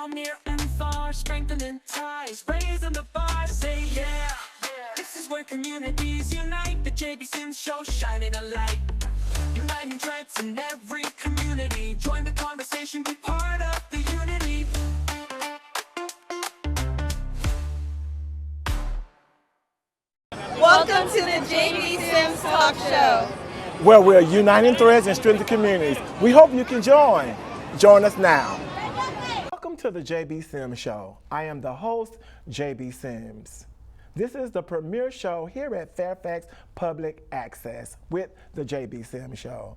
from near and far, strengthening ties, raising the bar, say yeah. This is where communities unite, the jbsims show shining a light. Uniting tribes in every community, join the conversation, be part of the unity. Welcome to the jbsims Talk Show, where we're uniting threads and strengthening communities. We hope you can join. Join us now. Welcome to the jbsims Show. I am the host, jbsims. This is the premiere show here at Fairfax Public Access with the jbsims Show.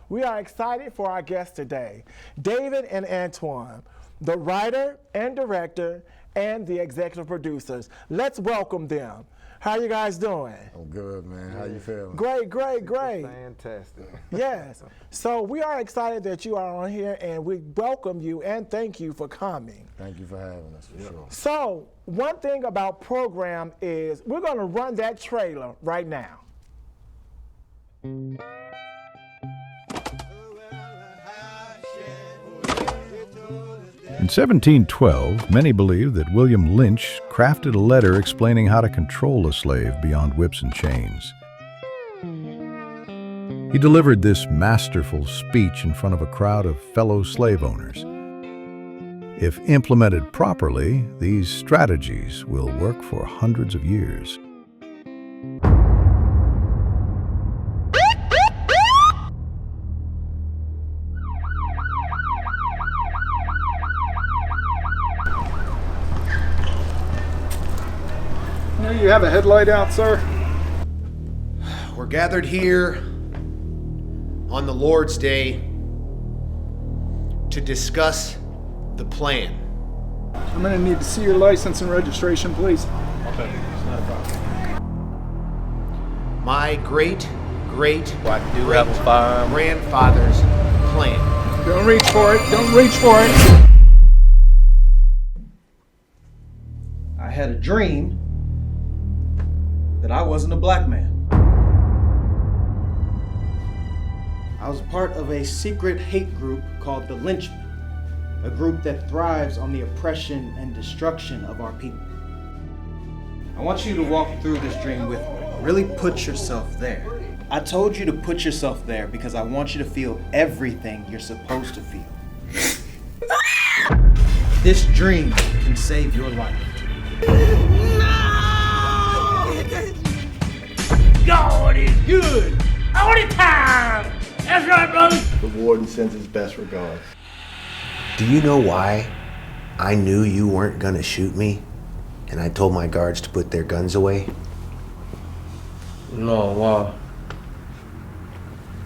We are excited for our guests today, David and Antoine, the writer and director and the executive producers. Let's welcome them. How you guys doing? I'm good, man. How you feeling? Great. Fantastic. Yes. So we are excited that you are on here, and we welcome you and thank you for coming. Thank you for having us, for sure. So one thing about program is we're going to run that trailer right now. In 1712, many believe that William Lynch crafted a letter explaining how to control a slave beyond whips and chains. He delivered this masterful speech in front of a crowd of fellow slave owners. If implemented properly, these strategies will work for hundreds of years. You have a headlight out, sir? We're gathered here on the Lord's Day to discuss the plan. I'm going to need to see your license and registration, please. Okay, it's not a problem. My great-grandfather's plan. Don't reach for it. Don't reach for it. I had a dream that I wasn't a black man. I was part of a secret hate group called the Lynchmen, a group that thrives on the oppression and destruction of our people. I want you to walk through this dream with me. Really put yourself there. I told you to put yourself there because I want you to feel everything you're supposed to feel. This dream can save your life. God is good all the time. That's right, brother. The warden sends his best regards. Do you know why I knew you weren't gonna shoot me and I told my guards to put their guns away? No, why?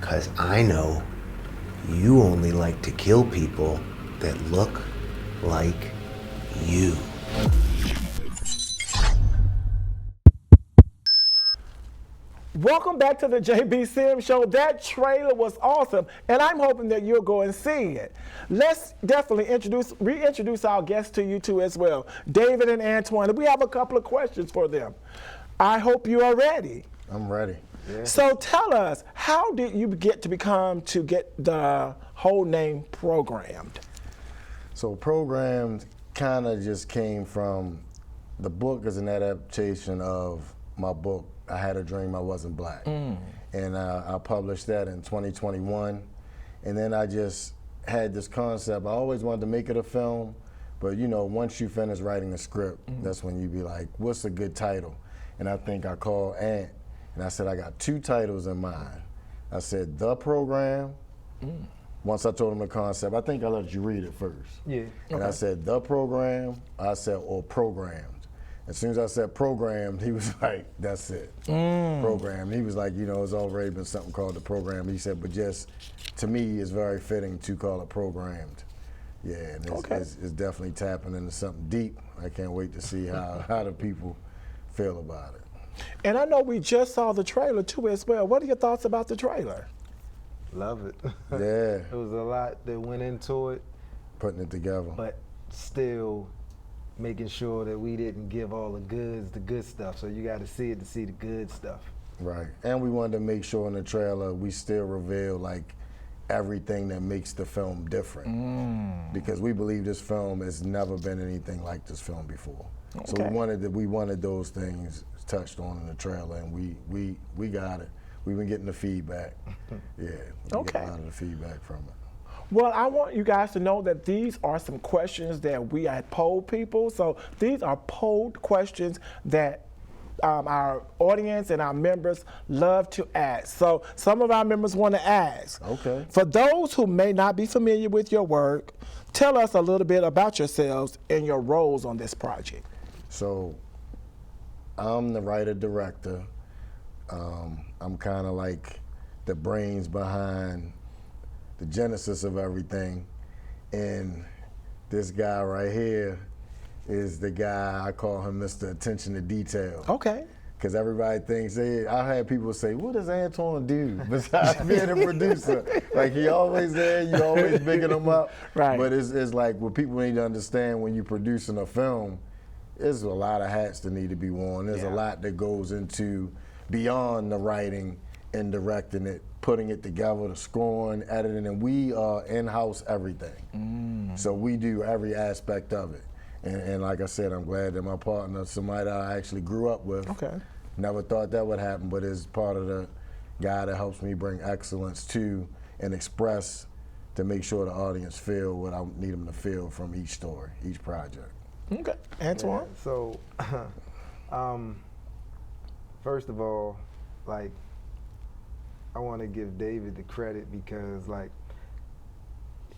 'Cause I know you only like to kill people that look like you. Welcome back to the jbsims Show. That trailer was awesome, and I'm hoping that you'll go and see it. Let's definitely reintroduce our guests to you two as well, David and Antoine. We have a couple of questions for them. I hope you are ready. I'm ready. Yeah. So tell us, how did you get the whole name Programmed? So Programmed kind of just came from, the book is an adaptation of my book, I Had a Dream I Wasn't Black. And I published that in 2021. And then I just had this concept. I always wanted to make it a film, but you know, once you finish writing the script, that's when you be like, what's a good title? And I think I called Ant, and I said, I got two titles in mind. I said, The Program. Once I told him the concept, I think I let you read it first. Yeah. And I said, The Program. I said, or Programmed. As soon as I said Programmed, he was like, that's it. Programmed. He was like, you know, it's already been something called The Program. He said, but just, to me, it's very fitting to call it Programmed. Yeah, and it's definitely tapping into something deep. I can't wait to see how the people feel about it. And I know we just saw the trailer too as well. What are your thoughts about the trailer? Love it. Yeah. It was a lot that went into it. Putting it together. But still making sure that we didn't give all the good stuff. So you got to see it to see the good stuff. Right. And we wanted to make sure in the trailer we still reveal like everything that makes the film different. Because we believe this film has never been anything like this film before. So we wanted those things touched on in the trailer, and we got it. We've been getting the feedback. Yeah, we get a lot of the feedback from it. Well, I want you guys to know that these are some questions that we had polled people. So these are polled questions that our audience and our members love to ask. So some of our members want to ask. Okay. For those who may not be familiar with your work, tell us a little bit about yourselves and your roles on this project. So I'm the writer-director. I'm kind of like the brains behind the genesis of everything. And this guy right here is the guy, I call him Mr. Attention to Detail. Okay. Because everybody thinks, I had people say, what does Antoine do besides being a producer? Like, he always there, you always bigging him up. Right. But it's like what people need to understand when you're producing a film, there's a lot of hats that need to be worn. There's a lot that goes into beyond the writing and directing it, putting it together, the scoring, editing, and we in-house everything. So we do every aspect of it. And like I said, I'm glad that my partner, somebody that I actually grew up with, never thought that would happen, but is part of the guy that helps me bring excellence to and express to make sure the audience feel what I need them to feel from each story, each project. Okay, Antoine? Yeah, so, first of all, like, I want to give David the credit because, like,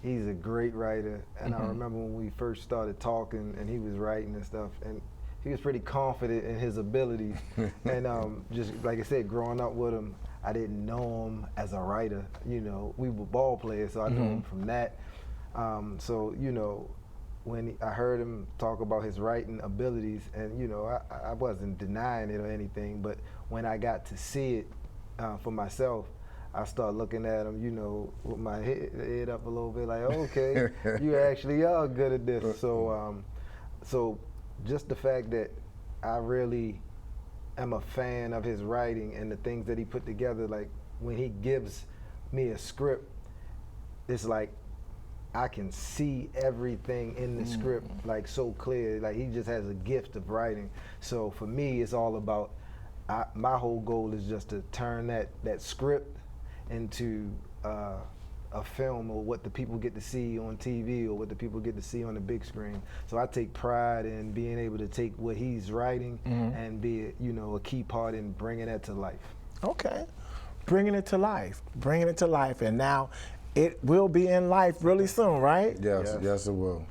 he's a great writer, and I remember when we first started talking and he was writing and stuff, and he was pretty confident in his abilities. And just like I said, growing up with him, I didn't know him as a writer. You know, we were ball players, so I knew him from that. So, you know, when I heard him talk about his writing abilities, and, you know, I wasn't denying it or anything, but when I got to see it for myself, I started looking at him, you know, with my head up a little bit, like, okay, you actually are good at this. So, so just the fact that I really am a fan of his writing and the things that he put together, like when he gives me a script, it's like I can see everything in the script like so clear. Like he just has a gift of writing. So for me, it's all about, my whole goal is just to turn that script into a film, or what the people get to see on TV, or what the people get to see on the big screen. So I take pride in being able to take what he's writing and be, you know, a key part in bringing that to life. Okay, bringing it to life, and now it will be in life really soon, right? Yes, it will.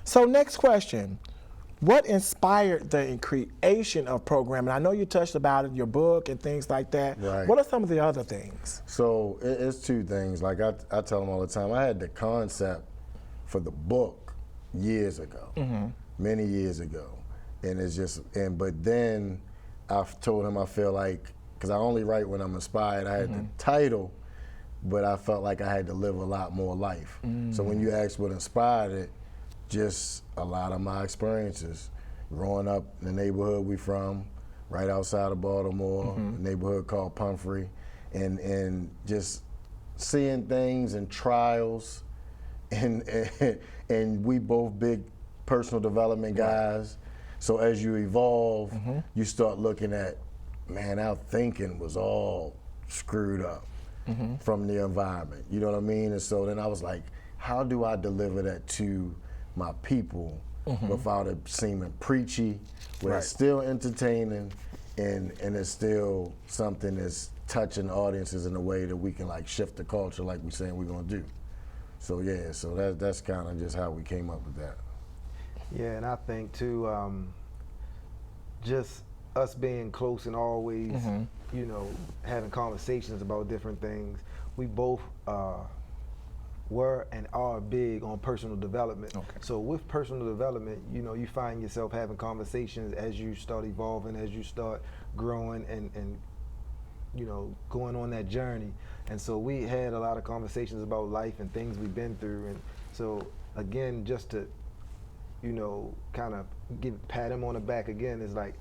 So next question. What inspired the creation of programming? I know you touched about it, your book and things like that. Right. What are some of the other things? So it's two things. Like I tell them all the time, I had the concept for the book years ago, many years ago. And it's just, but then I've told him I feel like, because I only write when I'm inspired, I had the title, but I felt like I had to live a lot more life. So when you ask what inspired it, just a lot of my experiences. Growing up in the neighborhood we from, right outside of Baltimore, a neighborhood called Pumphrey, and just seeing things and trials, and we both big personal development guys. So as you evolve, you start looking at, man, our thinking was all screwed up from the environment. You know what I mean? And so then I was like, how do I deliver that to my people without it seeming preachy, where it's still entertaining and it's still something that's touching audiences in a way that we can like shift the culture like we're saying we're gonna do. So yeah, so that's kind of just how we came up with that. Yeah, and I think too, just us being close and always, you know, having conversations about different things. We both were and are big on personal development. So with personal development, you know, you find yourself having conversations as you start evolving, as you start growing and you know, going on that journey. And so we had a lot of conversations about life and things we've been through. And so again, just to, you know, kind of pat him on the back again, is like,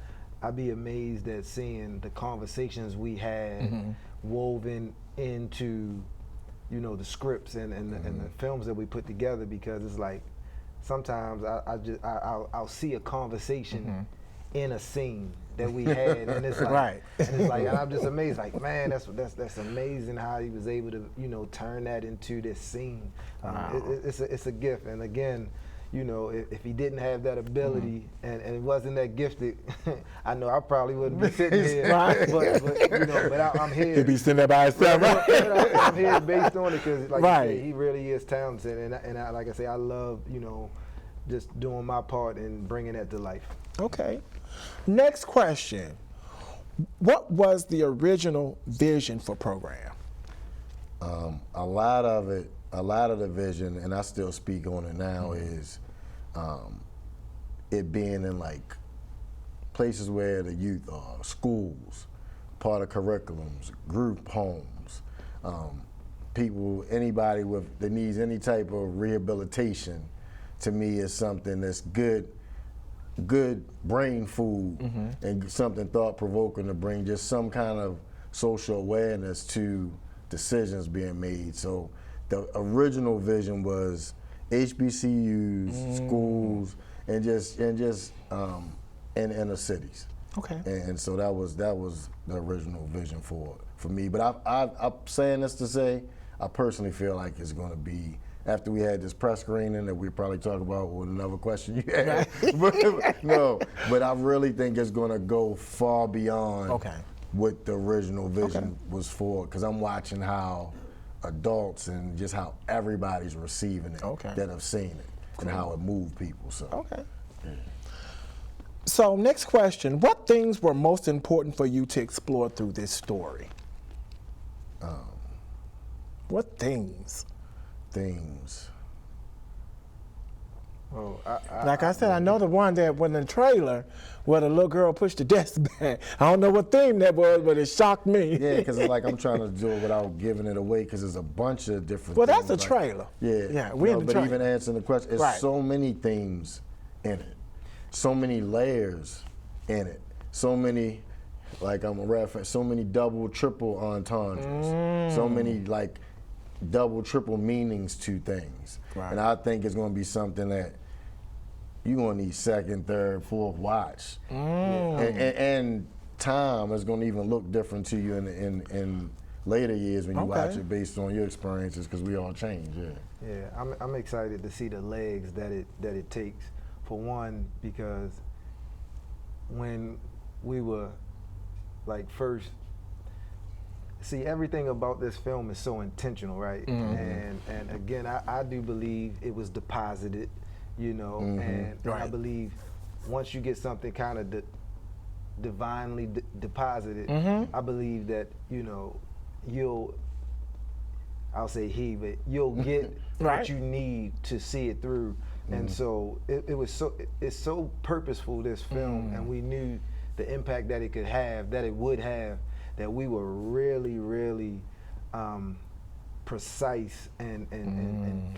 I'd be amazed at seeing the conversations we had woven into you know, the scripts and the films that we put together, because it's like sometimes I'll see a conversation in a scene that we had, and it's like, and it's like, and I'm just amazed, like, man, that's amazing how he was able to, you know, turn that into this scene. It's a gift, and again, you know, if he didn't have that ability and it wasn't that gifted, I know I probably wouldn't be sitting here. But you know, but I'm here. He'd be sitting there by himself. I'm here based on it because, like you say, he really is talented, and I, like I say, I love, you know, just doing my part and bringing that to life. Okay. Next question. What was the original vision for program? A lot of the vision, and I still speak on it now, is it being in like places where the youth are, schools, part of curriculums, group homes, people, anybody that needs any type of rehabilitation, to me is something that's good brain food and something thought-provoking to bring just some kind of social awareness to decisions being made. So the original vision was HBCUs, schools, and just in the cities. Okay. And so that was the original vision for me. But I'm saying this to say, I personally feel like it's going to be, after we had this press screening that we'll probably talk about with another question you had. but I really think it's going to go far beyond what the original vision was for, because I'm watching how adults and just how everybody's receiving it that have seen it and how it moved people. So. So next question, what things were most important for you to explore through this story? What things? Well, Like I said, I know the one that went in the trailer where the little girl pushed the desk back. I don't know what theme that was, but it shocked me. Yeah, because it's like I'm trying to do it without giving it away, because there's a bunch of different Well, things. that's a trailer. Yeah, we in the but trailer. even answering the question, it's so many themes in it, so many layers in it, so many, like I'm a reference, so many double, triple entendres, so many like double, triple meanings to things. And I think it's going to be something that you're going to need second, third, fourth watch. And time is going to even look different to you in later years when you watch it based on your experiences, because we all change. Yeah, I'm excited to see the legs that it takes. For one, because when we were like first, see, everything about this film is so intentional, right? And again, I do believe it was deposited, you know, and I believe once you get something kind of divinely deposited, I believe that, you know, I'll say you'll get what you need to see it through. And so it's so purposeful, this film, and we knew the impact that it could have, that it would have, that we were really, really precise and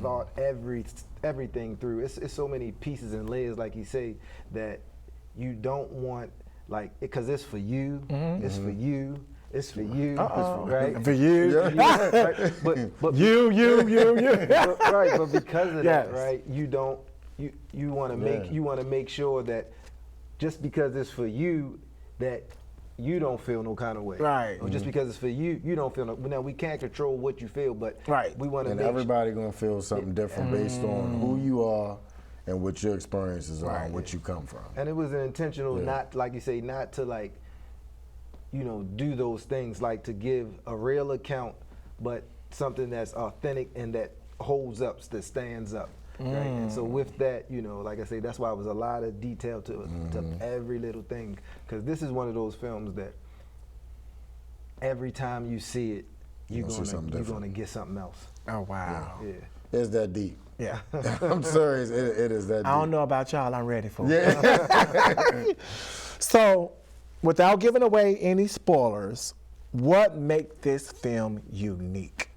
thought everything through. It's so many pieces and layers, like you say, that you don't want, like, because it's for you, it's for you, it's for you, right? For you. Right? But you. Right, but because of that, right, you want to make sure that just because it's for you, that you don't feel no kind of way. Right. Or just because it's for you, you don't feel no. Now, we can't control what you feel, but we want to. And everybody gonna feel something different based on who you are and what your experiences are and what you come from. And it was an intentional, not, like you say, not to, like, you know, do those things, like to give a real account, but something that's authentic and that holds up, that stands up. Right? And so with that, you know, like I say, that's why it was a lot of detail to every little thing, because this is one of those films that every time you see it, you're gonna get something else. Oh, wow. Yeah. It's that deep. Yeah. I'm serious, it is that deep. I don't know about y'all, I'm ready for it. So, without giving away any spoilers, what makes this film unique?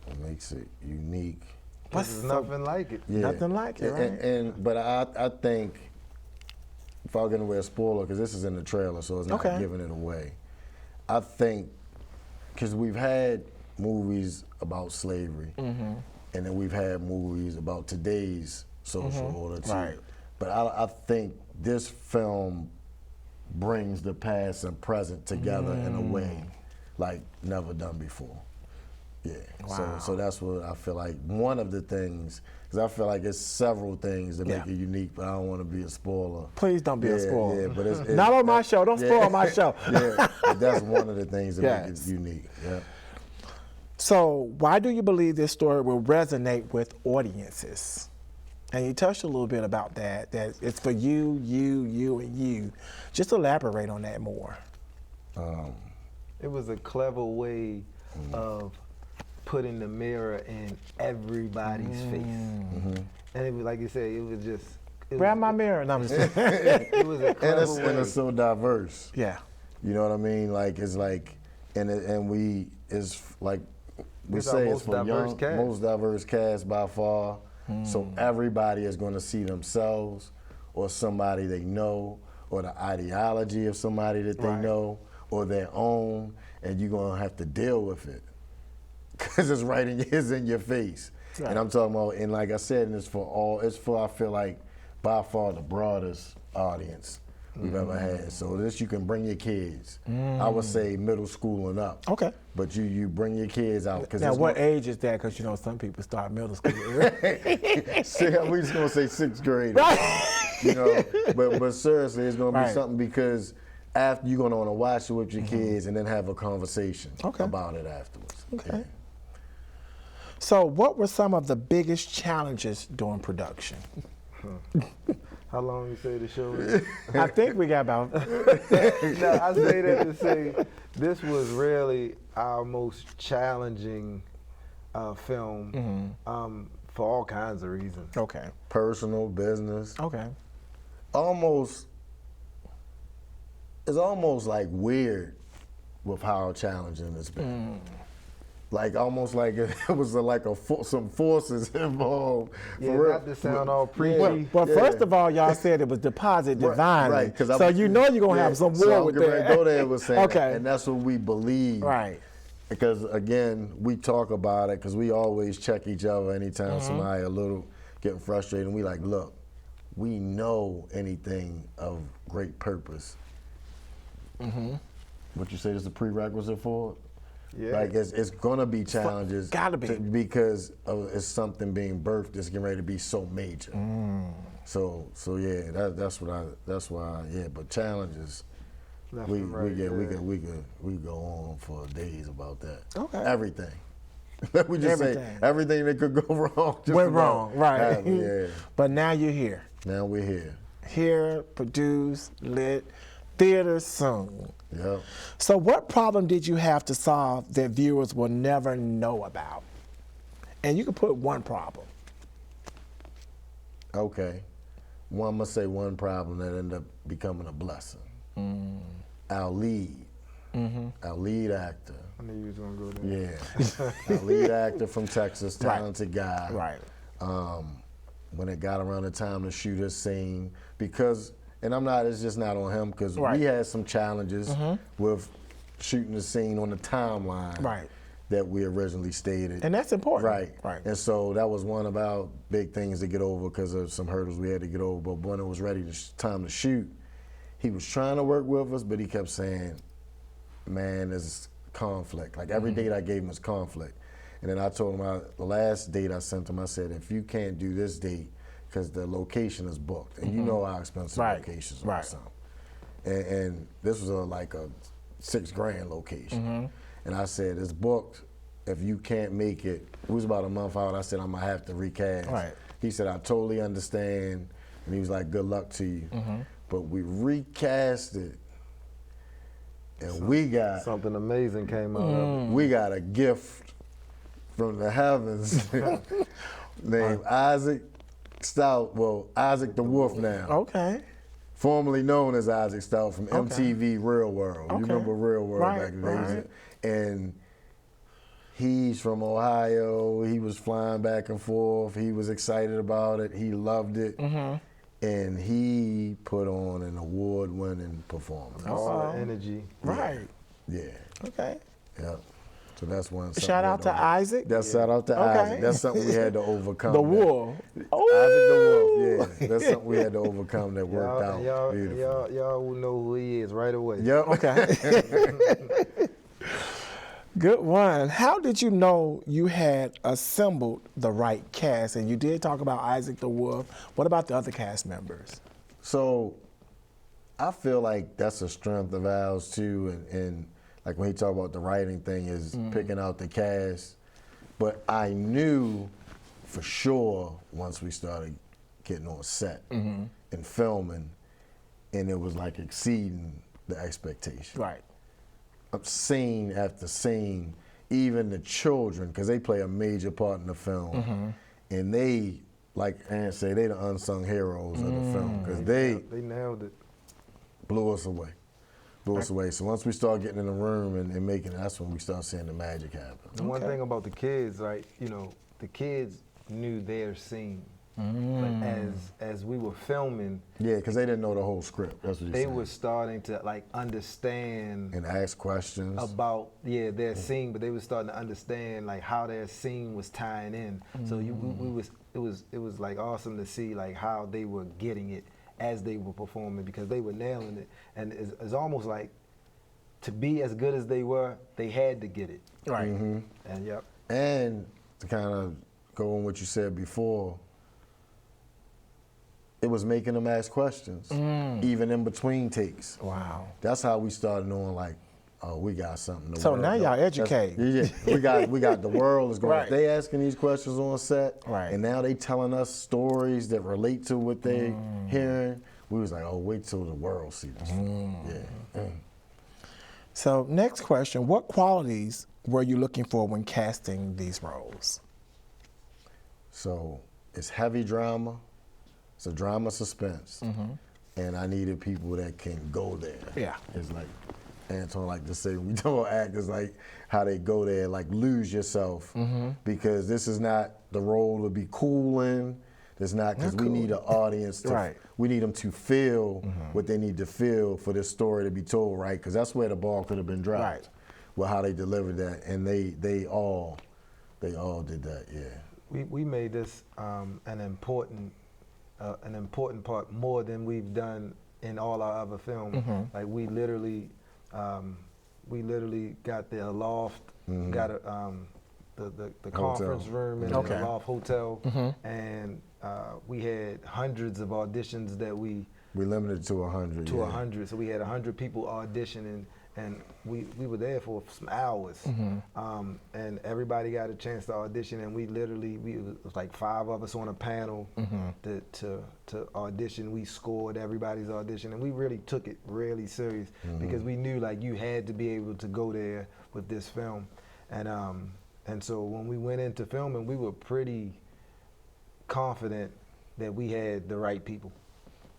What makes it unique? There's nothing like it. Yeah. Nothing like it, right? But I think, if I'm giving away a spoiler, because this is in the trailer, so it's not giving it away. I think, because we've had movies about slavery, and then we've had movies about today's social order too. Right. But I think this film brings the past and present together in a way like never done before. Yeah. Wow. So that's what I feel like. One of the things, because I feel like it's several things that make it unique, but I don't want to be a spoiler. Please don't be a spoiler. Yeah, but it's not on my show. Don't spoil my show. Yeah, but that's one of the things that make Yes. it unique. Yeah. So why do you believe this story will resonate with audiences? And you touched a little bit about that it's for you, and you. Just elaborate on that more. It was a clever way of putting the mirror in everybody's face. And it was, like you said, it was just... Grab my mirror. No, I'm just It was a clever way. And it's so diverse. Yeah. You know what I mean? Like, it's like, it's like, we It's our say it's most for diverse young, cast. most diverse cast by far. So everybody is going to see themselves or somebody they know or the ideology of somebody that they know or their own, and you're going to have to deal with it because it's it's in your face. Right. And I'm talking about, and like I said, and it's for, I feel like, by far the broadest audience we've ever had. So this, you can bring your kids. I would say middle school and up. Okay. But you bring your kids out. Cause Now, what age is that? Because, you know, some people start middle school. we just going to say sixth grade. You know, but seriously, it's going to be something because after you're going to want to watch it with your kids and then have a conversation about it afterwards. Okay. Yeah. So what were some of the biggest challenges during production? How long you say the show is? I think we got about... No, I say that to say this was really our most challenging film for all kinds of reasons. Okay. Personal, business. Okay. It's almost like weird with how challenging it's been. Like almost like it was some forces involved. Yeah, for real. not to sound all preachy. Well, first of all, y'all said it was deposit divinely. Right, so you know you're going to have some war with that. Go there with saying Okay. and that's what we believe. Right. Because again, we talk about it because we always check each other anytime somebody a little getting frustrated. And we like, look, we know anything of great purpose. What you say is a prerequisite for it? Yeah. Like it's gonna be challenges. Gotta be. Because it's something being birthed that's getting ready to be so major. So yeah, that's why yeah. But challenges, we go on for days about that. Okay. Everything. We just say everything that could go wrong. Just Went about wrong, right. happened, yeah. But now you're here. Now we're here. Here, produced, lit, theater soon. Yep. So what problem did you have to solve that viewers will never know about? And you can put one problem. Okay. I'm gonna say one problem that ended up becoming a blessing. Our lead. Our lead actor. I knew you was gonna go there. Yeah. Our lead actor from Texas, talented guy. Right. When it got around the time to shoot his scene, because, and it's just not on him, because Right. we had some challenges with shooting the scene on the timeline Right. that we originally stated. And that's important. Right. Right. And so that was one of our big things to get over because of some hurdles we had to get over. But when it was ready time to shoot, he was trying to work with us, but he kept saying, man, there's conflict. Like every date I gave him was conflict. And then I told him, the last date I sent him, I said, if you can't do this date, because the location is booked, and you know how expensive locations are. Right. And this was like a $6,000 location. And I said, it's booked. If you can't make it, it was about a month out, I said, I'm gonna have to recast. Right. He said, I totally understand. And he was like, good luck to you. But we recast it, and we got Something amazing came out of it. we got a gift from the heavens named Isaac Stout. Well, Isaac the Wolf now. Okay. Formerly known as Isaac Stout from MTV Real World. You Okay. remember Real World Right, back in the days? right. And he's from Ohio. He was flying back and forth. He was excited about it. He loved it. And he put on an award-winning performance. All the energy. Right. Yeah. Okay. Yep. So that's one. Shout out to Isaac. That's shout out to Okay. Isaac. That's something we had to overcome. The wolf. Isaac the wolf. Yeah, that's something we had to overcome that worked out. Y'all will know who he is right away. Yep. Okay. Good one. How did you know you had assembled the right cast? And you did talk about Isaac the Wolf. What about the other cast members? So I feel like that's a strength of ours too, and like when he talked about the writing thing is picking out the cast. But I knew for sure once we started getting on set and filming, and it was like exceeding the expectation. Right. Scene after scene, even the children, because they play a major part in the film, and they, like Ant said, they the unsung heroes of the film, because they nailed it. blew us away. So once we start getting in the room and making it, that's when we start seeing the magic happen. The one thing about the kids, like, the kids knew their scene. But as we were filming, Yeah, because they didn't know the whole script. That's what they were starting to like understand and ask questions about their scene, but they were starting to understand like how their scene was tying in. So it was like awesome to see like how they were getting it as they were performing, because they were nailing it, and it's almost like to be as good as they were, they had to get it. Right. And And to kind of go on what you said before, it was making them ask questions, even in between takes. Wow. That's how we started knowing, like, oh, we got something. So now y'all educate. Yeah, we got the world is going. Right. They asking these questions on set, Right. and now they telling us stories that relate to what they hearing. We was like, oh, wait till the world see this. Yeah. So next question, what qualities were you looking for when casting these roles? So it's heavy drama. It's a drama suspense, and I needed people that can go there. Yeah. It's like Anton like to say, we don't act, it's like how they go there, like lose yourself, because this is not the role to be cool in. It's not, because we need an audience to, we need them to feel what they need to feel for this story to be told, right? Because that's where the ball could have been dropped, with how they delivered that, and they all did that, yeah. we made this an important part, more than we've done in all our other films. Like we literally got the loft, got the conference room in the loft hotel, and we had hundreds of auditions that we limited to 100. To 100, so we had 100 people auditioning, and we were there for some hours, and everybody got a chance to audition, and it was like 5 of us on a panel to audition. We scored everybody's audition, and we really took it really serious, because we knew like you had to be able to go there with this film, and so when we went into filming, we were pretty confident that we had the right people.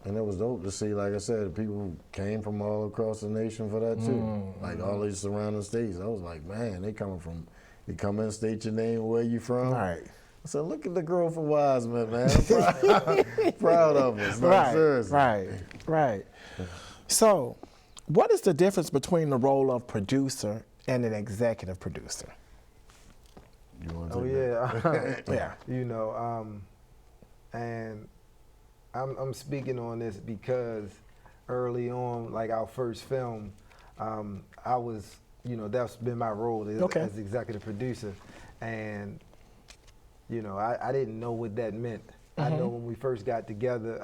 And it was dope to see, like I said, people came from all across the nation for that too. Like all these surrounding states. I was like, man, they come in, state your name, where you from. Right. I said, look at the growth of Wiseman, man. I'm proud of us. Like, seriously. Right. So, what is the difference between the role of producer and an executive producer? You want Oh to yeah. Yeah. And I'm speaking on this because early on, like our first film, I was, that's been my role as executive producer, and I didn't know what that meant. I know when we first got together,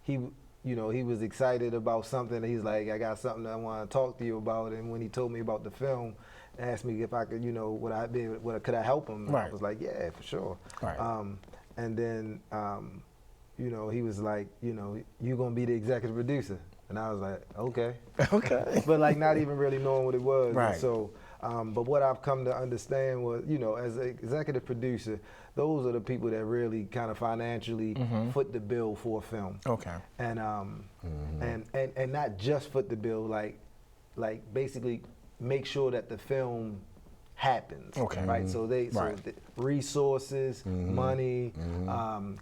he was excited about something. He's like, I got something I want to talk to you about, and when he told me about the film, asked me if I could, could I help him? Right. I was like, yeah, for sure. Right. And then, he was like, you're gonna be the executive producer, and I was like, okay. Okay. But like not even really knowing what it was. Right. And so, but what I've come to understand was, as an executive producer, those are the people that really kind of financially foot the bill for a film. Okay. And and not just foot the bill, like basically make sure that the film happens. Okay. Right. So they Right. the resources, money,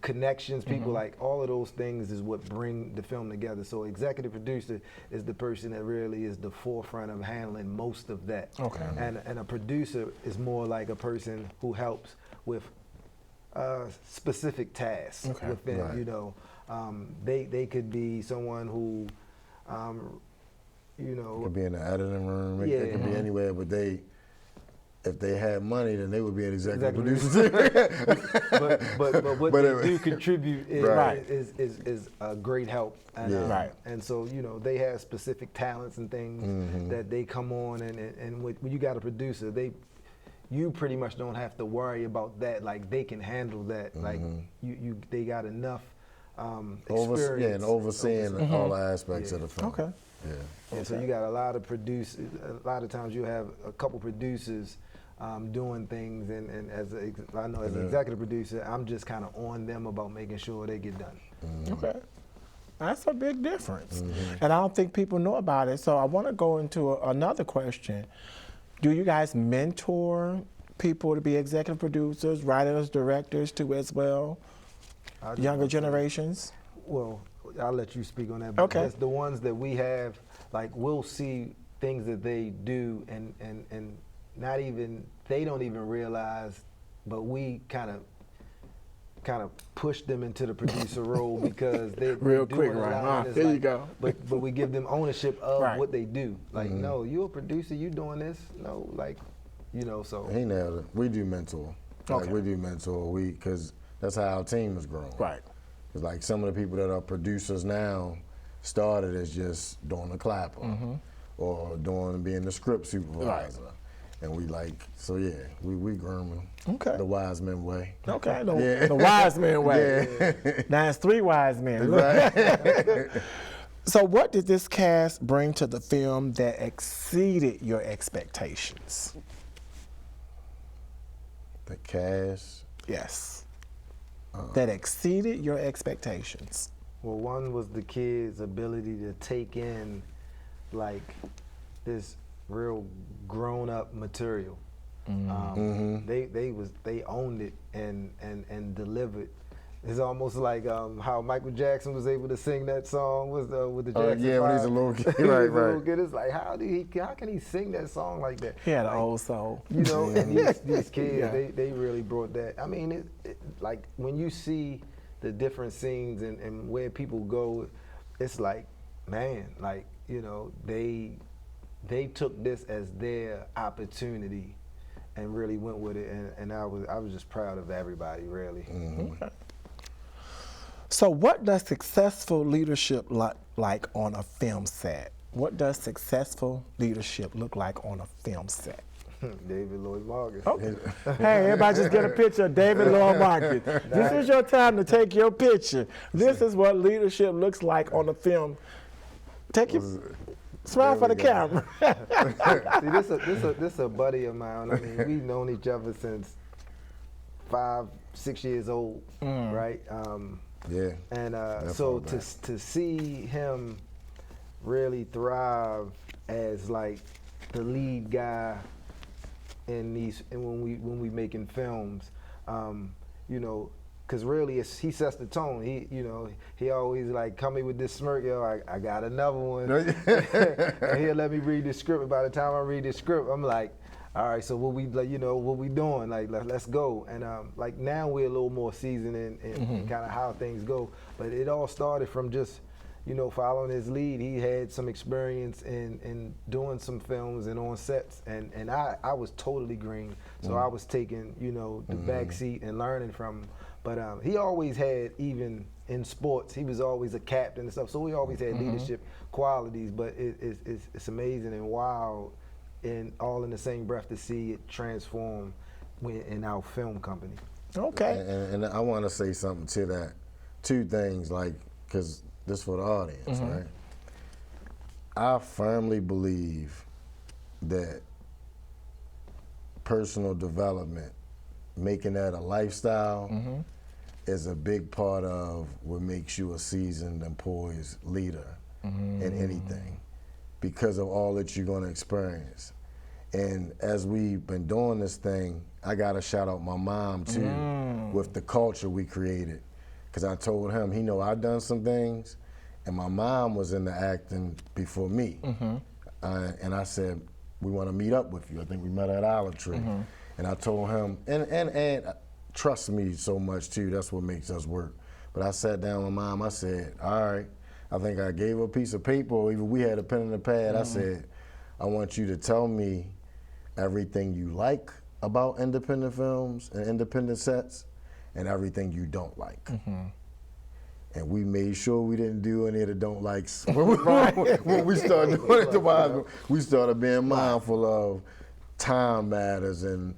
connections, people, like all of those things is what bring the film together. So executive producer is the person that really is the forefront of handling most of that. Okay. And a producer is more like a person who helps with specific tasks Okay. within, Right. you know, they could be someone who, you know, It could be in the editing room. It Yeah. could be anywhere, but if they had money, then they would be an executive Executive producer. but what But they it- do contribute is, Right. is a great help. And, Yeah. Right. And so, you know, they have specific talents and things that they come on, and when you got a producer, you pretty much don't have to worry about that. Like, they can handle that. Like, they got enough experience. And overseeing all the aspects Yeah. of the film. Okay. Yeah. And so you got a lot of producers. A lot of times you have a couple producers doing things, and I know as an executive producer, I'm just kind of on them about making sure they get done. Okay. That's a big difference. And I don't think people know about it. So I want to go into another question. Do you guys mentor people to be executive producers, writers, directors too as well? I just Younger want to say- generations? Well, I'll let you speak on that. But Okay. that's the ones that we have, like, we'll see things that they do, and not even, they don't even realize, but we kind of push them into the producer role because they're Real doing quick, a right? lot, and it's There you like- go. But we give them ownership of Right. what they do. Like, no, you're a producer, you doing this. No, like, you know, so. He nailed it. We do mentor. Like, Okay. we do mentor. Because that's how our team has grown. Right. It's like some of the people that are producers now started as just doing the clapper or being the script supervisor. And we we grooming Okay. the wise men way. Okay, the, Yeah. the wise man way. Yeah. Now it's 3 wise men. Right. So what did this cast bring to the film that exceeded your expectations? The cast. Yes. That exceeded your expectations. Well, one was the kids' ability to take in, like, this real grown-up material. They owned it and delivered. It's almost like how Michael Jackson was able to sing that song with the Jackson Yeah, when he's a 5. little kid. He was Right, a little right. kid. It's like, how can he sing that song like that? He had an Like, old soul. You know, and these kids, Yeah. they really brought that. I mean, like, when you see the different scenes and where people go, it's like, man, like, you know, they took this as their opportunity and really went with it, and I was just proud of everybody, really. Okay. So what does successful leadership look like on a film set? What does successful leadership look like on a film set? David Lloyd Morgan. Okay. Hey, everybody just get a picture of David Lloyd Marcus. This is your time to take your picture. This is what leadership looks like on a film. Take your smile for the camera. See, this a buddy of mine. I mean, we've known each other since 5, 6 years old, right? Yeah. And That so far back. to see him really thrive as, like, the lead guy in these, and when we making films, you know, because really he sets the tone. He always like come in with this smirk, yo, I got another one, and he'll let me read the script. And by the time I read the script, I'm like, all right, so what we doing? Like, let's go. And like, now we're a little more seasoned in kind of how things go. But it all started from just, you know, following his lead. He had some experience in doing some films and on sets, and I was totally green. So I was taking, you know, the back seat and learning from him. But he always had, even in sports, he was always a captain and stuff. So he always had leadership qualities. But it's amazing and wild, and all in the same breath, to see it transform in our film company. Okay. And I want to say something to that. 2 things, like, because this for the audience, right? I firmly believe that personal development, making that a lifestyle, is a big part of what makes you a seasoned and poised leader in anything, because of all that you're going to experience. And as we've been doing this thing, I gotta shout out my mom too, with the culture we created. Cause I told him, he know I done some things, and my mom was in the acting before me. And I said, we wanna meet up with you. I think we met at Olive Tree. And I told him, and trust me so much too, that's what makes us work. But I sat down with mom, I said, all right, I think I gave her a piece of paper, or even we had a pen and a pad. I said, I want you to tell me everything you like about independent films and independent sets, and everything you don't like. And we made sure we didn't do any of the don't likes. When we started doing it, we started being mindful of time matters and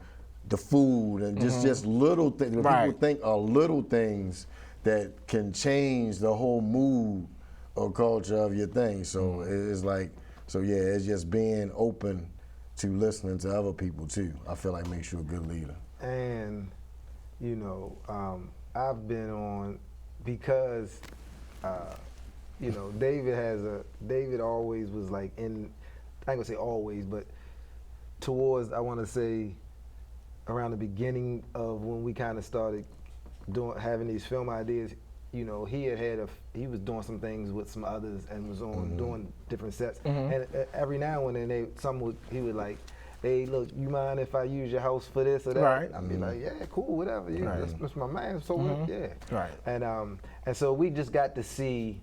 the food and just little things. People think are little things that can change the whole mood or culture of your thing. So it's like, it's just being open to listening to other people too. I feel like makes you a good leader. And, you know, I've been on, because, you know, David always was like I ain't gonna say always, but towards, I wanna say, around the beginning of when we kind of started having these film ideas, you know, he was doing some things with some others and was on doing different sets. And every now and then he would like, hey, look, you mind if I use your house for this or that? I'd be like, yeah, cool, whatever. That's my man. So yeah. And so we just got to see,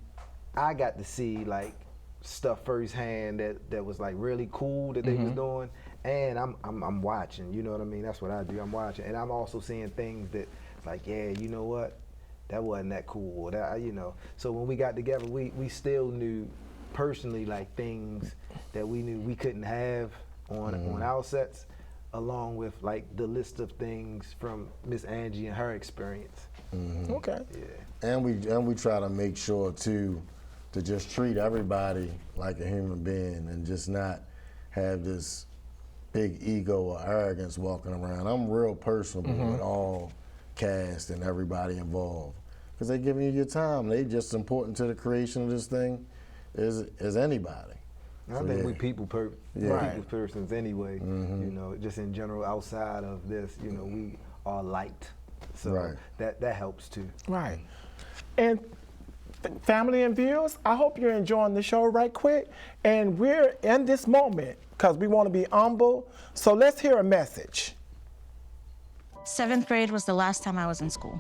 I got to see like stuff firsthand that was like really cool that they was doing. And I'm watching, you know what I mean? That's what I do. I'm watching, and I'm also seeing things that, like, yeah, you know what? That wasn't that cool, or that, you know. So when we got together, we still knew personally like things that we knew we couldn't have on our sets, along with like the list of things from Miss Angie and her experience. Okay. Yeah. And we try to make sure too to just treat everybody like a human being and just not have this big ego or arrogance walking around. I'm real personable with all cast and everybody involved, because they giving you your time. They just important to the creation of this thing as anybody. I think we people persons anyway. You know, just in general, outside of this, you know, we are liked, so that helps too. Right. And family and viewers, I hope you're enjoying the show right quick. And we're in this moment because we want to be humble. So let's hear a message. 7th grade was the last time I was in school.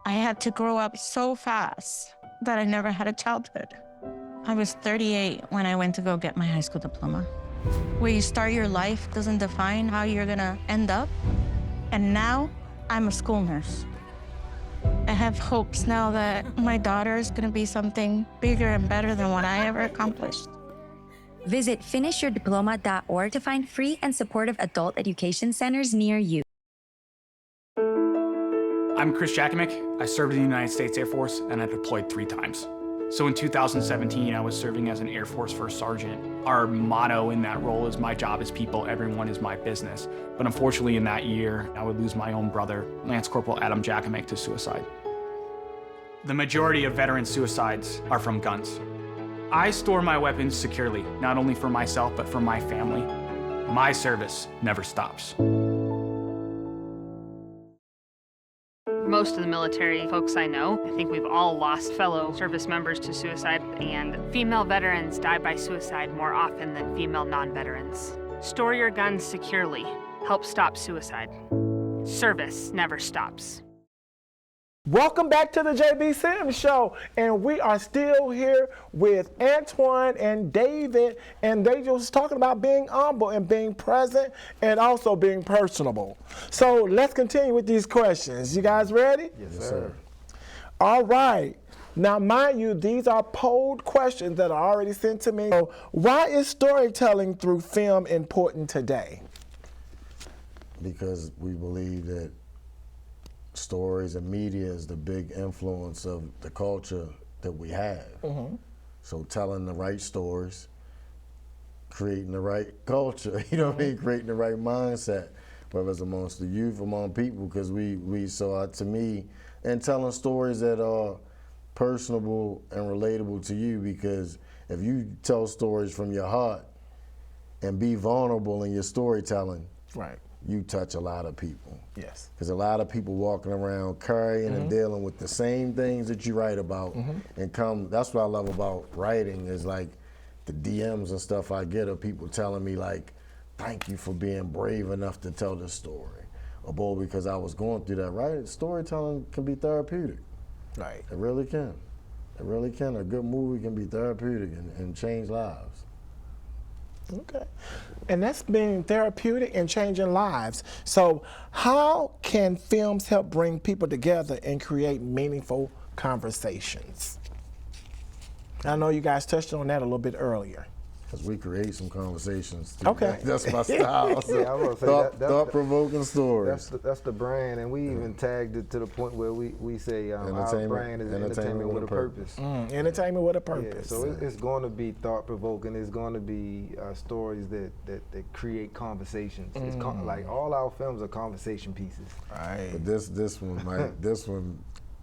I had to grow up so fast that I never had a childhood. I was 38 when I went to go get my high school diploma. Where you start your life doesn't define how you're gonna end up. And now I'm a school nurse. I have hopes now that my daughter is gonna be something bigger and better than what I ever accomplished. Visit finishyourdiploma.org to find free and supportive adult education centers near you. I'm Chris Jakomick. I served in the United States Air Force and I deployed 3 times. So in 2017, I was serving as an Air Force First Sergeant. Our motto in that role is, my job is people, everyone is my business. But unfortunately in that year, I would lose my own brother, Lance Corporal Adam Jakomick, to suicide. The majority of veteran suicides are from guns. I store my weapons securely, not only for myself, but for my family. My service never stops. Most of the military folks I know, I think we've all lost fellow service members to suicide, and female veterans die by suicide more often than female non-veterans. Store your guns securely. Help stop suicide. Service never stops. Welcome back to the JB Sims Show, and we are still here with Antoine and David, and they just talking about being humble and being present and also being personable. So let's continue with these questions. You guys ready? Yes, sir. All right. Now, mind you, these are polled questions that are already sent to me. So why is storytelling through film important today? Because we believe that stories and media is the big influence of the culture that we have. So telling the right stories, creating the right culture, you know what I mean, creating the right mindset, whether it's amongst the youth, among people, because we saw, to me, and telling stories that are personable and relatable to you, because if you tell stories from your heart, and be vulnerable in your storytelling, Right. you touch a lot of people. Yes. Because a lot of people walking around carrying and dealing with the same things that you write about and that's what I love about writing is like the DMs and stuff I get of people telling me like, thank you for being brave enough to tell this story. Or boy, because I was going through that, right? Storytelling can be therapeutic. Right. It really can. It really can. A good movie can be therapeutic and change lives. Okay. And that's been therapeutic and changing lives. So how can films help bring people together and create meaningful conversations? I know you guys touched on that a little bit earlier. Because we create some conversations. Too. Okay. That's my style. So Yeah, I was gonna say thought-provoking stories. That's the brand, and we even tagged it to the point where we say our brand is entertainment with a purpose. Entertainment with a purpose. Yeah, so it's going to be thought-provoking. It's going to be stories that create conversations. It's like all our films are conversation pieces. Right. But this one.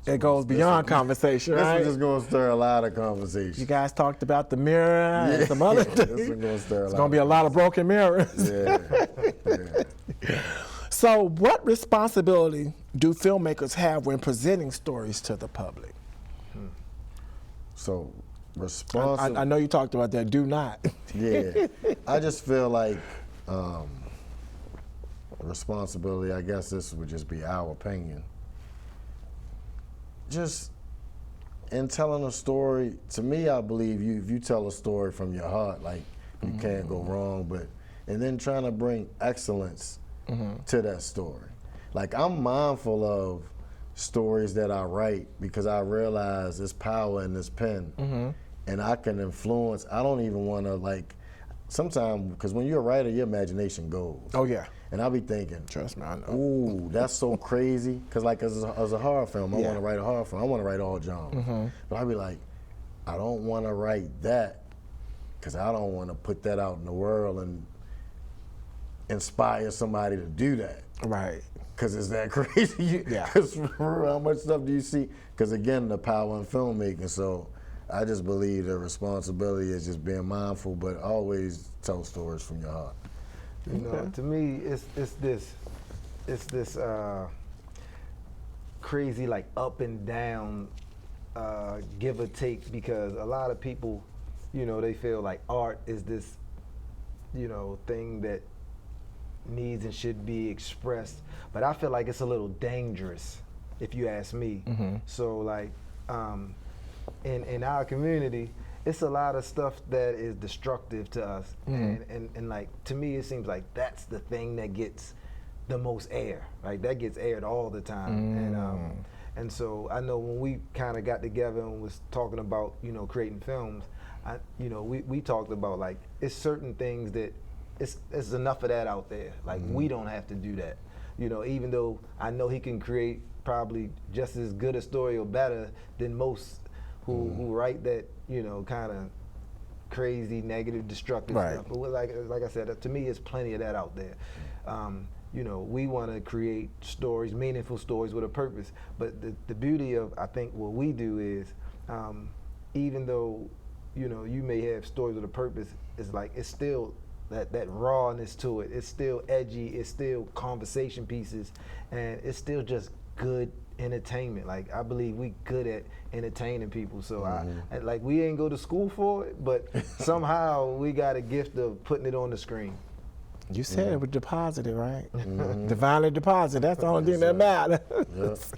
It goes beyond conversation, right? This one's just going to stir a lot of conversation. You guys talked about the mirror and some other things. This one's going to stir a lot. It's going to be a lot of broken mirrors. Yeah. So what responsibility do filmmakers have when presenting stories to the public? So responsibility. I know you talked about that. Do not. Yeah. I just feel like responsibility, I guess this would just be our opinion. Just in telling a story, to me, I believe if you tell a story from your heart, like you can't go wrong, and then trying to bring excellence to that story. Like I'm mindful of stories that I write because I realize there's power in this pen and I can influence. I don't even want to sometimes, because when you're a writer, your imagination goes. Oh yeah. And I'll be thinking, trust me, I know. Ooh, that's so crazy. Because as a horror film, I want to write a horror film. I want to write all genres. But I'll be like, I don't want to write that because I don't want to put that out in the world and inspire somebody to do that. Right. Because it's that crazy. Because how much stuff do you see? Because again, the power in filmmaking. So I just believe the responsibility is just being mindful, but always tell stories from your heart. You know, to me, it's this crazy like up and down, give or take, because a lot of people, you know, they feel like art is this, you know, thing that needs and should be expressed, but I feel like it's a little dangerous, if you ask me. So like, in our community, it's a lot of stuff that is destructive to us, and like to me, it seems like that's the thing that gets the most air. Like that gets aired all the time, and so I know when we kind of got together and was talking about creating films, we talked about like it's certain things that it's enough of that out there. Like we don't have to do that, even though I know he can create probably just as good a story or better than most who write that kind of crazy, negative, destructive stuff. But like I said, to me, it's plenty of that out there. We want to create stories, meaningful stories with a purpose. But the beauty of, I think, what we do is, even though, you may have stories with a purpose, it's still that rawness to it. It's still edgy. It's still conversation pieces, and it's still just good entertainment. Like I believe we good at entertaining people. So I like we ain't go to school for it, but somehow we got a gift of putting it on the screen. You said it was deposited, right? Divinely deposited. That's the only thing that matters.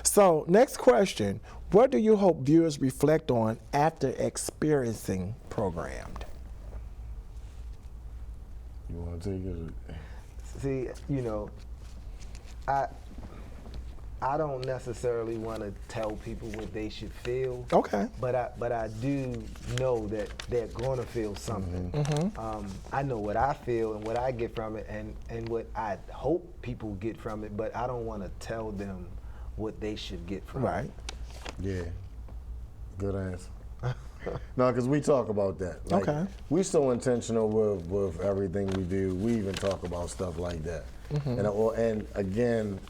So next question, what do you hope viewers reflect on after experiencing Programmed? You want to take it? See, I don't necessarily want to tell people what they should feel. Okay. But I do know that they're going to feel something. I know what I feel and what I get from it, and what I hope people get from it. But I don't want to tell them what they should get from it. Right. Yeah. Good answer. No, because we talk about that. Like, we so intentional with everything we do. We even talk about stuff like that. And again,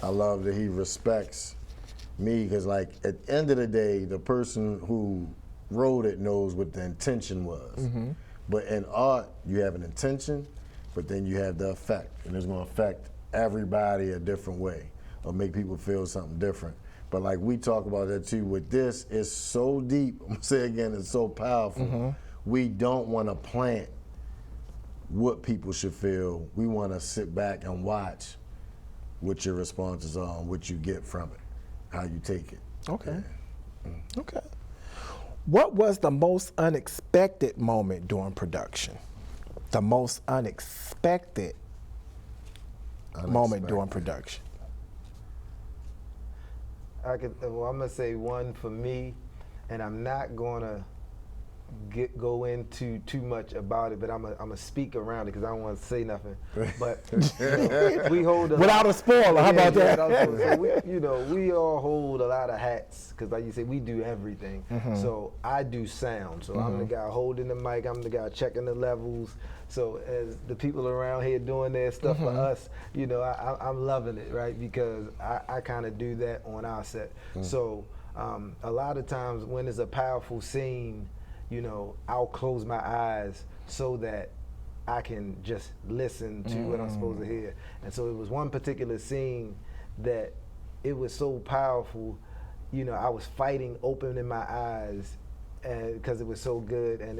I love that he respects me because, like, at the end of the day, the person who wrote it knows what the intention was. But in art, you have an intention, but then you have the effect, and it's going to affect everybody a different way or make people feel something different. But like we talk about that too, with this, it's so deep. I'm going to say again, it's so powerful. We don't want to plant what people should feel. We want to sit back and watch what your responses are and what you get from it, how you take it. Okay. Okay. What was the most unexpected moment during production? The most unexpected moment during production. Well, I'm gonna say one for me, and I'm not gonna go into too much about it, but I'm gonna speak around it because I don't want to say nothing. But we hold without a spoiler. How about that? So we all hold a lot of hats because, like you say, we do everything. So I do sound. So I'm the guy holding the mic. I'm the guy checking the levels. So as the people around here doing their stuff for us, I'm loving it, right? Because I kind of do that on our set. So a lot of times when it's a powerful scene, I'll close my eyes so that I can just listen to what I'm supposed to hear. And so it was one particular scene that it was so powerful, I was fighting opening my eyes because it was so good, and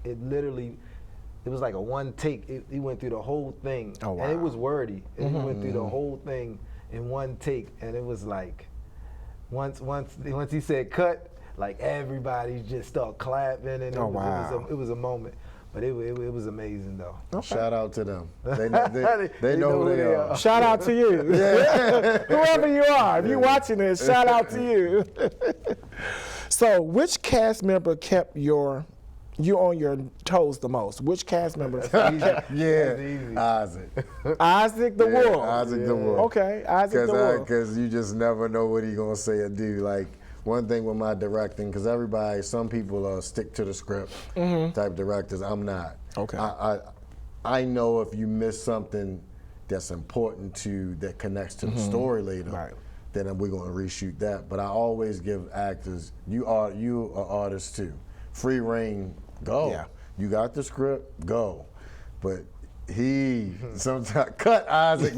it literally, it was like a one take. He went through the whole thing, and it was wordy. And he went through the whole thing in one take, and it was like, once he said cut, like everybody just started clapping, and it was a moment. But it was amazing though. Okay. Shout out to them. They know who they are. Shout out to you. Whoever you are, if you're watching this, shout out to you. So, which cast member kept you on your toes the most? Which cast member? Isaac. Isaac the Wolf. Isaac the Wolf. Okay, Isaac the Wolf. Because you just never know what he's gonna say or do. Like, one thing with my directing, because some people are stick to the script type directors. I'm not. Okay. I know if you miss something that's important that connects to the story later, then we're going to reshoot that. But I always give actors, you are artists too. Free reign, go. Yeah. You got the script, go. But he sometimes cut Isaac.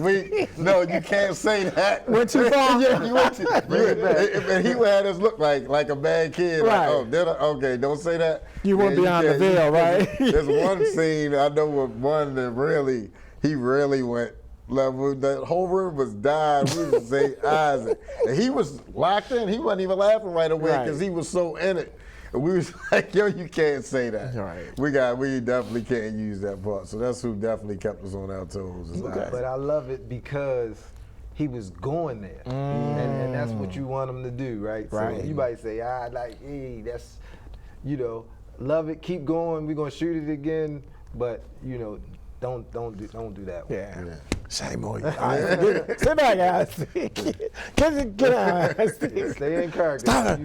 No, you can't say that. Went too far. You went too. And he had us look like a bad kid. Right. Like, okay, don't say that. You went beyond the veil, right? There's one scene I know with one that he really went. The whole room was dying. We would say Isaac, and he was locked in. He wasn't even laughing right away because he was so in it. And we was like, yo, you can't say that. Right. We definitely can't use that part. So that's who definitely kept us on our toes. Okay. But I love it because he was going there. And that's what you want him to do, right? Right. So you might say, hey, that's, love it, keep going, we're gonna shoot it again, but don't do that one. Yeah. Shame on you. Sit back, guys. Get out. Stay in character.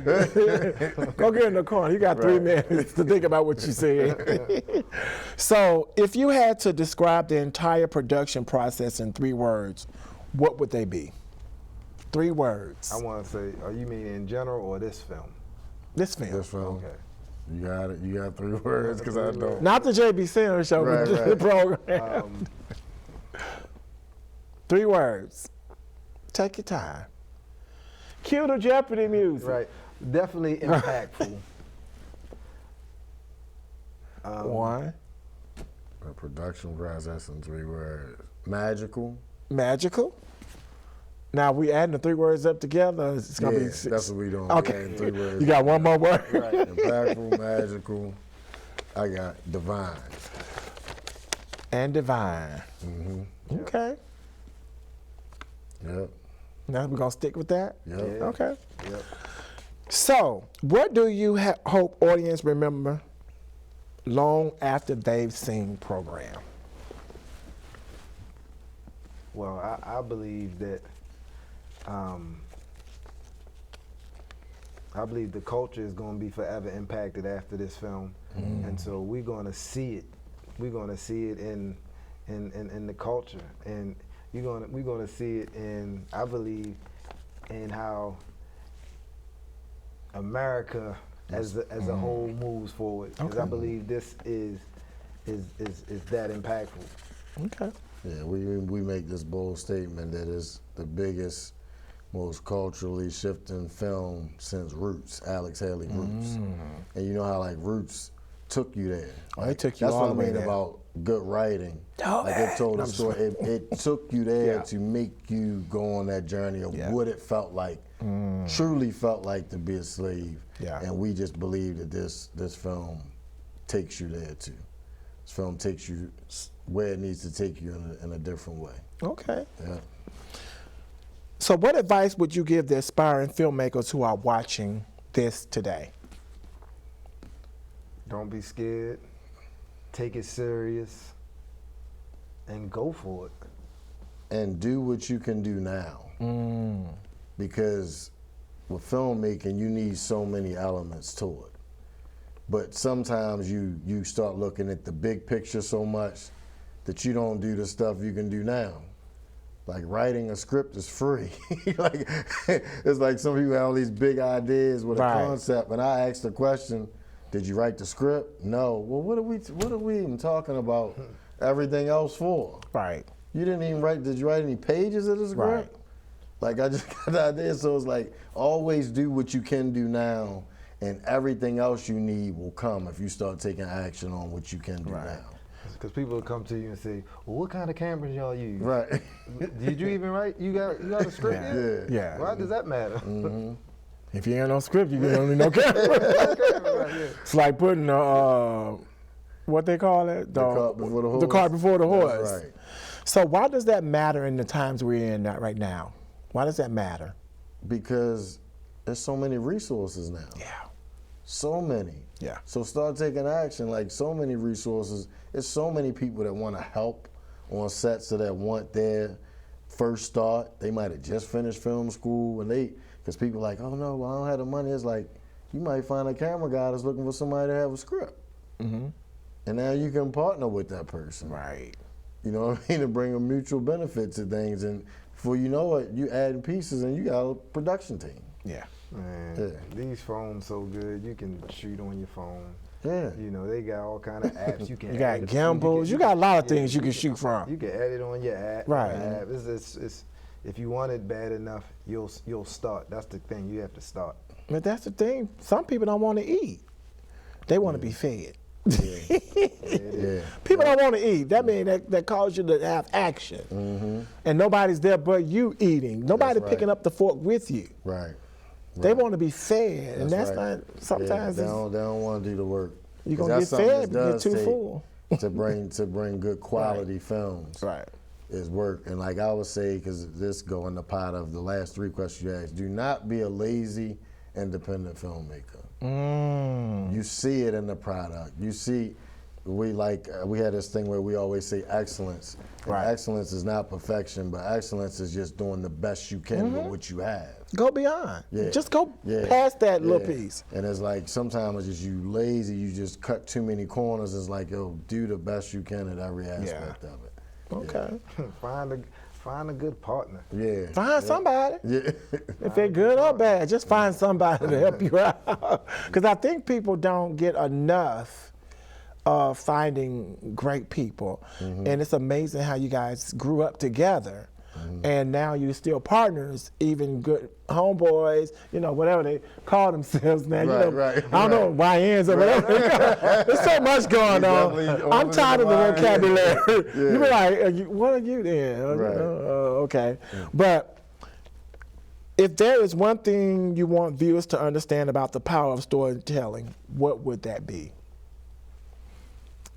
Go get in the corner. You got 3 minutes to think about what you said. So, if you had to describe the entire production process in 3 words, what would they be? 3 words. I want to say, you mean in general or this film? This film. This film. Okay. You got it. You got 3 words because I don't. Not the JBSims show, but the program. 3 words. Take your time. Cue the Jeopardy music. Right. Definitely impactful. 1. The production process in 3 words. Magical. Magical. Now we adding the 3 words up together. It's gonna be 6. That's what we doing. Okay. 3 words. You got one more word. Right. Impactful, magical. I got divine. And divine. Okay. Yep. Now we're gonna stick with that. Yep. Okay. Yep. So, what do you hope audience remember long after they've seen program? Well, I believe that I believe the culture is going to be forever impacted after this film, and so we're going to see it. We're going to see it in the culture, and we're going to see it in, I believe, in how America as the whole moves forward. Because I believe this is that impactful. Okay. Yeah, we make this bold statement that it's the biggest, most culturally shifting film since Roots, Alex Haley Roots. And you know how like Roots took you there. Oh, it took you That's all what I the way mean there. about good writing. Oh, like it told a story. It took you there Yeah. to make you go on that journey of what it felt like, truly felt like to be a slave. Yeah. And we just believe that this film takes you there too. This film takes you where it needs to take you in a different way. Okay. Yeah. So what advice would you give the aspiring filmmakers who are watching this today? Don't be scared. Take it serious. And go for it. And do what you can do now. Because with filmmaking, you need so many elements to it. But sometimes you start looking at the big picture so much that you don't do the stuff you can do now. Like writing a script is free. Like it's like some people have all these big ideas with a concept, and I ask the question, did you write the script? No. Well, what are we even talking about everything else for? Right. You didn't even write, did you write any pages of the script? Right. Like I just got the idea, so it's like always do what you can do now, and everything else you need will come if you start taking action on what you can do now. Because people will come to you and say, well, what kind of cameras y'all use? Right. Did you even write? You got a script yet? Yeah. Why does that matter? If you ain't no script, you don't need no camera. It's like putting what they call it? The cart before the horse. The cart before the horse. That's right. So why does that matter in the times we're in right now? Why does that matter? Because there's so many resources now. Yeah. So many. Yeah. So start taking action. Like so many resources. There's so many people that want to help on sets that want their first start. They might have just finished film school, and because people are like, oh no, well, I don't have the money. It's like you might find a camera guy that's looking for somebody to have a script, and now you can partner with that person. Right. You know what I mean? To bring a mutual benefit to things, and before you know it, you adding pieces, and you got a production team. Yeah. Man, these phones so good. You can shoot on your phone. Yeah. You know, they got all kind of apps. You can. You got gimbals. You got a lot of things you can shoot from. You can add it on your app. Right. App. It's, if you want it bad enough, you'll start. That's the thing. You have to start. But that's the thing. Some people don't want to eat. They want to be fed. Yeah. People don't want to eat. That means that causes you to have action. And nobody's there but you eating. Nobody picking up the fork with you. Right. They want to be fed, and that's right. not sometimes. They don't want to do the work. You're gonna get fed, but get too full. to bring good quality films. Right. Is work, and like I would say, because this go in the pot of the last three questions you asked. Do not be a lazy, independent filmmaker. You see it in the product. You see, we had this thing where we always say excellence. And excellence is not perfection, but excellence is just doing the best you can with what you have. Go beyond. Yeah. Just go past that little piece. And it's like sometimes it's just you lazy. You just cut too many corners. It's like, yo, do the best you can at every aspect of it. Okay. Find a good partner. Yeah. Find somebody. Yeah. If they're good or bad, just find somebody to help you out. Because I think people don't get enough of finding great people. And it's amazing how you guys grew up together. And now you're still partners, even good homeboys, you know, whatever they call themselves now. I don't know, YNs or whatever. There's so much going on. I'm tired of the vocabulary. You be like, what are you then? Okay. But if there is one thing you want viewers to understand about the power of storytelling, what would that be?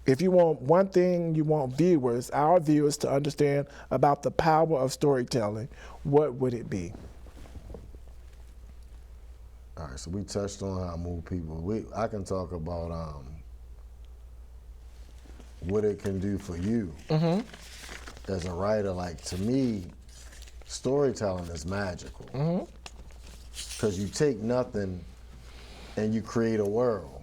If you want one thing you want viewers, our viewers, to understand about the power of storytelling, what would it be? All right, so we touched on how I move people. I can talk about what it can do for you as a writer. Like, to me, storytelling is magical. Because you take nothing and you create a world.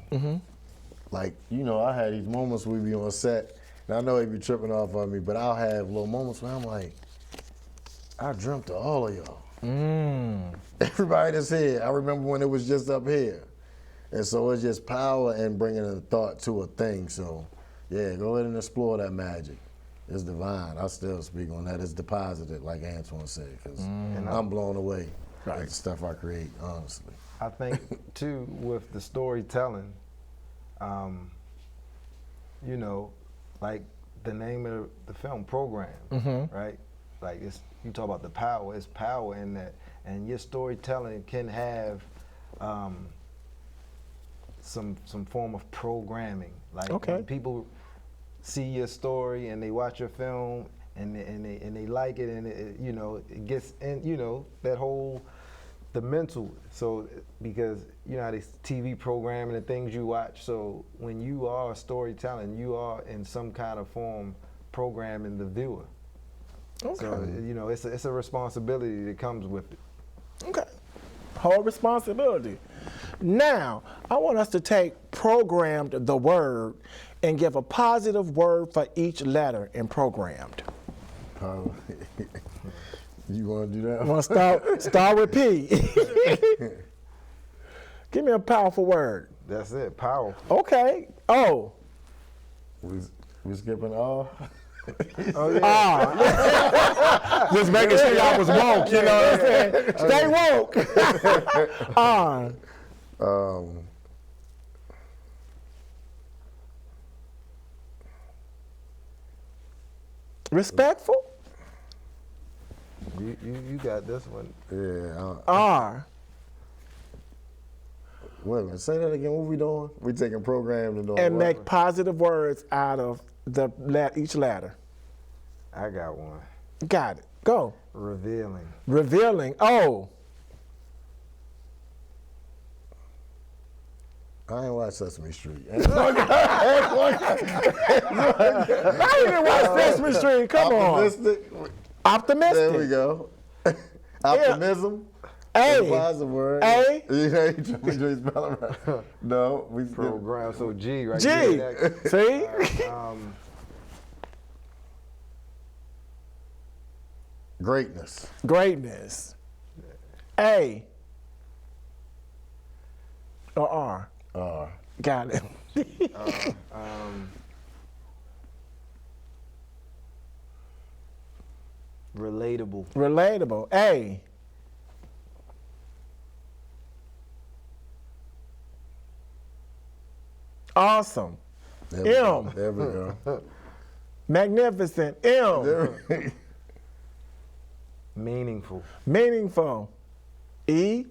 Like, you know, I had these moments we be on set, and I know he be tripping off on me, but I'll have little moments where I'm like, I dreamt of all of y'all. Everybody that's here, I remember when it was just up here. And so it's just power in bringing a thought to a thing. So, yeah, go ahead and explore that magic. It's divine. I still speak on that. It's deposited, like Antoine said, because I'm blown away by the stuff I create, honestly. I think, too, with the storytelling, you know, like the name of the film, Program, right? Like, you talk about the power. It's power in that. And your storytelling can have some form of programming. Like, when people see your story and they watch your film and they like it, and you know, it gets in, you know, that whole the mental. So because you know how this TV programming and things you watch. So when you are storytelling, you are in some kind of form programming the viewer. Okay. So you know, it's a responsibility that comes with it. Okay. Whole responsibility. Now, I want us to take programmed the word and give a positive word for each letter in programmed. You want to do that? I want to start with P. Give me a powerful word. That's it, powerful. Okay. O. We skipping O? Oh, yeah. Just making sure y'all was woke, you know what I'm saying? Stay woke. Respectful? You got this one. Yeah. R. Wait a minute, say that again. What we doing? We taking programmed and doing And what? make positive words out of each letter. I got one. Got it. Go. Revealing. Revealing. O. I ain't watched Sesame Street. I didn't watch Sesame Street. Come Optimistic. on. Optimistic. There we go. Optimism. A. Positive word. A. Yeah, you trying to spell it right. No, we Program. So G, right? G. See? Greatness. Greatness. A. Or R? R. Got it. Relatable. Relatable. A. Awesome. There we go. M. There we go. Magnificent. M. Meaningful. Meaningful. E.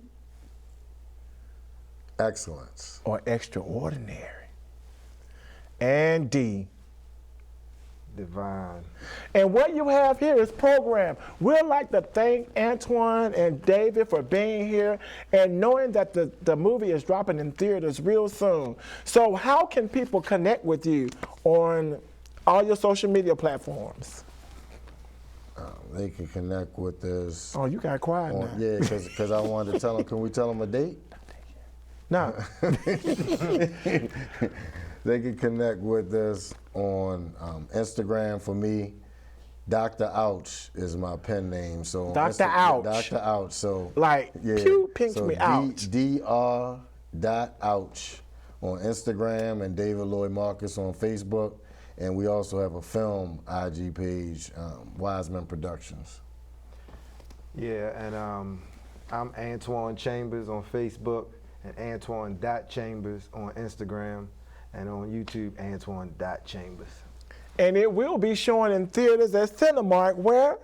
Excellence. Or extraordinary. And D. Divine. And what you have here is program. We'd like to thank Antoine and David for being here and knowing that the movie is dropping in theaters real soon. So how can people connect with you on all your social media platforms? They can connect with us. Oh, you got quiet now. Yeah, because I wanted to tell them, can we tell them a date? No. They can connect with us on Instagram for me. Dr. Ouch is my pen name. So Dr. Ouch. Dr. Ouch. So like, pew, pinch me out. Dr.Ouch on Instagram and David Lloyd Marcus on Facebook. And we also have a film IG page, Wiseman Productions. Yeah, and I'm Antoine Chambers on Facebook and Antoine.Chambers on Instagram. And on YouTube, Antoine.Chambers. And it will be showing in theaters at Cinemark, where?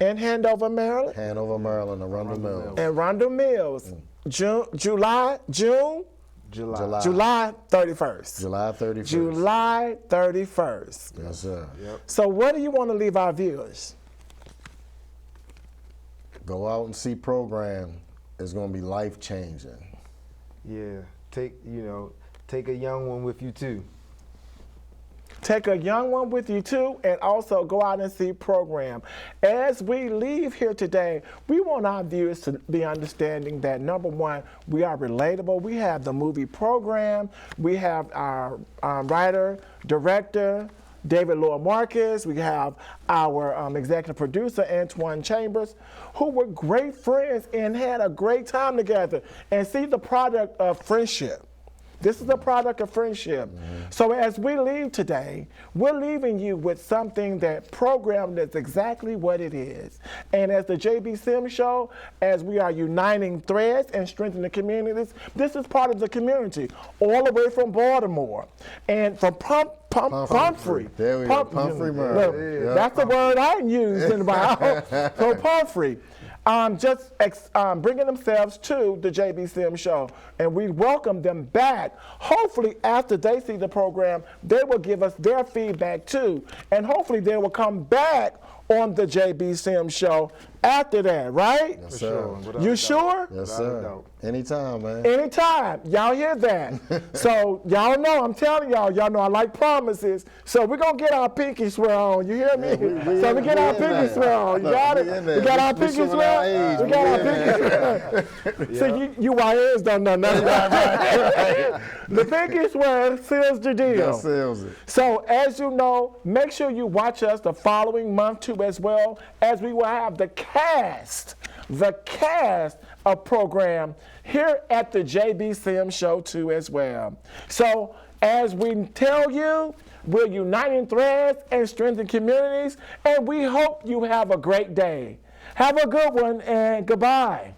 In Hanover, Maryland? Hanover, Maryland, Arundel Mills. And Arundel Mills. June 31st. July 31st. July 31st. Yes, sir. Yep. So what do you want to leave our viewers? Go out and see Program. It's going to be life-changing. Yeah, take a young one with you too. Take a young one with you too, and also go out and see Program. As we leave here today, we want our viewers to be understanding that, number one, we are relatable. We have the movie Program. We have our writer, director, David Lloyd Marcus. We have our executive producer, Antoine Chambers, who were great friends and had a great time together, and see the product of friendship. This is a product of friendship. So as we leave today, we're leaving you with something that programmed is exactly what it is. And as the JB Sims Show, as we are uniting threads and strengthening communities, this is part of the community, all the way from Baltimore and from Pumphrey. There we go, Pumphrey, Look, that's the word I used in my so Pumphrey. Bringing themselves to the JB Sims Show, and we welcome them back. Hopefully, after they see the program, they will give us their feedback too, and hopefully they will come back on the JB Sims Show after that, right? Yes, sir. You sure? Yes, sir. Anytime, man. Anytime. Y'all hear that? So y'all know, I'm telling y'all know I like promises. So we're going to get our pinky swear on. You hear me? So we get our pinky swear on. You got it? We got our pinky swear? We got our pinky swear. So you YNs don't know nothing about that. The pinky swear seals the deal. That seals it. So as you know, make sure you watch us the following month too as well, as we will have the cast of program here at the JB Sims Show too as well. So as we tell you, we're uniting threads and strengthening communities, and we hope you have a great day. Have a good one, and goodbye.